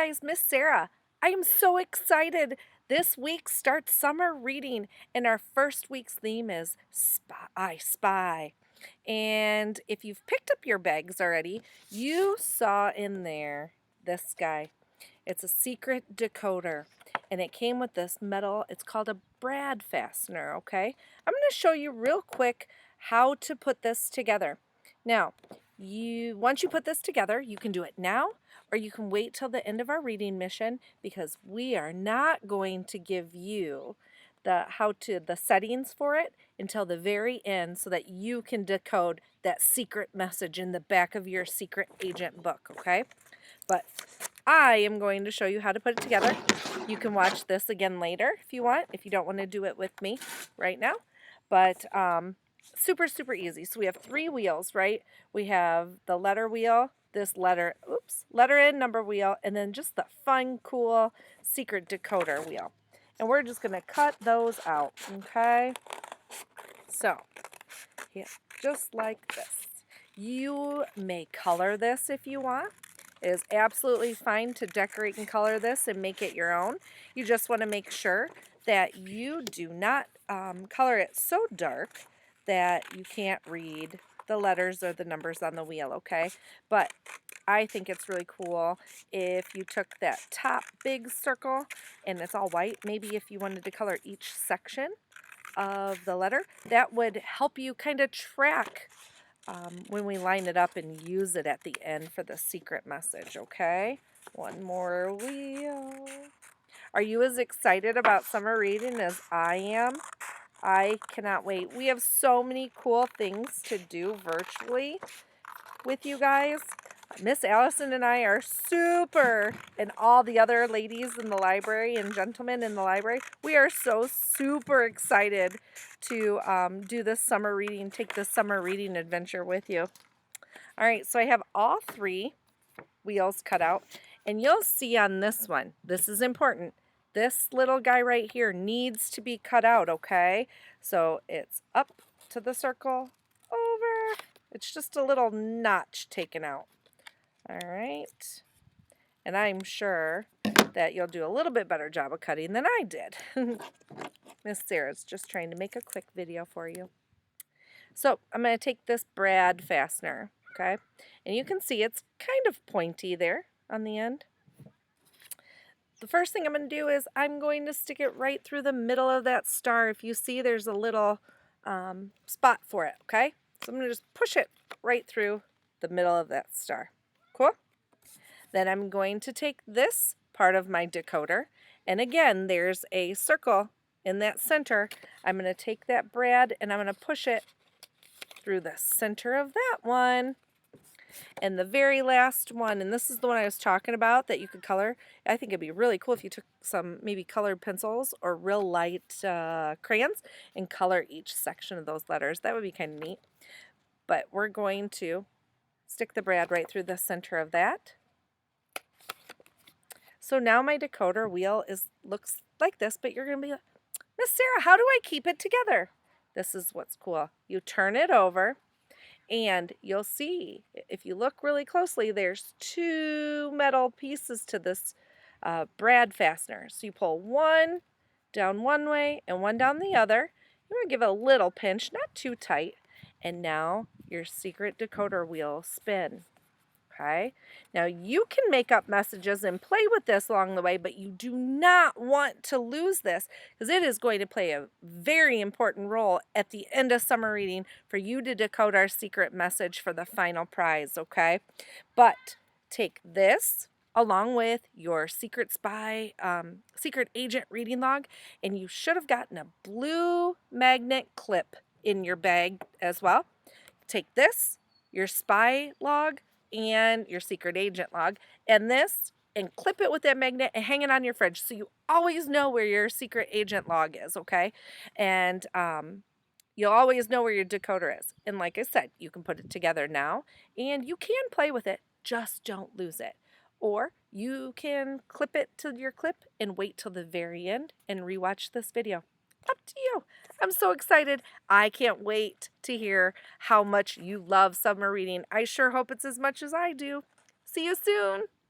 Guys, Miss Sarah. I am so excited. This week starts summer reading, and our first week's theme is Spy. I Spy. And if you've picked up your bags already, you saw in there this guy. It's a secret decoder, and it came with this metal. It's called a brad fastener, okay? I'm going to show you real quick how to put this together. Now, once you put this together, you can do it now, or you can wait till the end of our reading mission, because we are not going to give you the settings for it until the very end, so that you can decode that secret message in the back of your secret agent book, okay? But I am going to show you how to put it together. You can watch this again later if you want, if you don't want to do it with me right now. But super, super easy. So we have 3 wheels, right? We have the letter wheel, this letter in number wheel, and then just the fun, cool secret decoder wheel. And we're just going to cut those out, okay? So, yeah, just like this. You may color this if you want. It is absolutely fine to decorate and color this and make it your own. You just want to make sure that you do not color it so dark that you can't read the letters or the numbers on the wheel, okay? But I think it's really cool if you took that top big circle and it's all white. Maybe if you wanted to color each section of the letter, that would help you kind of track when we line it up and use it at the end for the secret message, okay? One more wheel. Are you as excited about summer reading as I am? I cannot wait. We have so many cool things to do virtually with you guys. Miss Allison and I are super, and all the other ladies in the library and gentlemen in the library, we are so super excited to do this summer reading, take this summer reading adventure with you. All right, so I have all 3 wheels cut out, and you'll see on this one, this is important. This little guy right here needs to be cut out, okay? So it's up to the circle, over. It's just a little notch taken out. All right. And I'm sure that you'll do a little bit better job of cutting than I did. Miss Sarah's just trying to make a quick video for you. So I'm going to take this brad fastener, okay? And you can see it's kind of pointy there on the end. The first thing I'm going to do is I'm going to stick it right through the middle of that star. If you see, there's a little spot for it, okay? So I'm going to just push it right through the middle of that star. Cool? Then I'm going to take this part of my decoder, and again, there's a circle in that center. I'm going to take that brad and I'm going to push it through the center of that one. And the very last one, and this is the one I was talking about that you could color. I think it'd be really cool if you took some maybe colored pencils or real light crayons and color each section of those letters. That would be kind of neat. But we're going to stick the brad right through the center of that. So now my decoder wheel looks like this, but you're going to be like, Miss Sarah, how do I keep it together? This is what's cool. You turn it over, and you'll see, if you look really closely, there's 2 metal pieces to this brad fastener. So you pull one down one way and one down the other. You want to give it a little pinch, not too tight. And now your secret decoder wheel spin. Okay? Now you can make up messages and play with this along the way, but you do not want to lose this, because it is going to play a very important role at the end of summer reading for you to decode our secret message for the final prize, okay? But take this along with your secret agent reading log, and you should have gotten a blue magnet clip in your bag as well. Take this, your spy log, and your secret agent log, and this, and clip it with that magnet and hang it on your fridge so you always know where your secret agent log is, okay? And you'll always know where your decoder is. And like I said, you can put it together now, and you can play with it, just don't lose it. Or you can clip it to your clip and wait till the very end and rewatch this video. Up to you. I'm so excited. I can't wait to hear how much you love summer reading. I sure hope it's as much as I do. See you soon.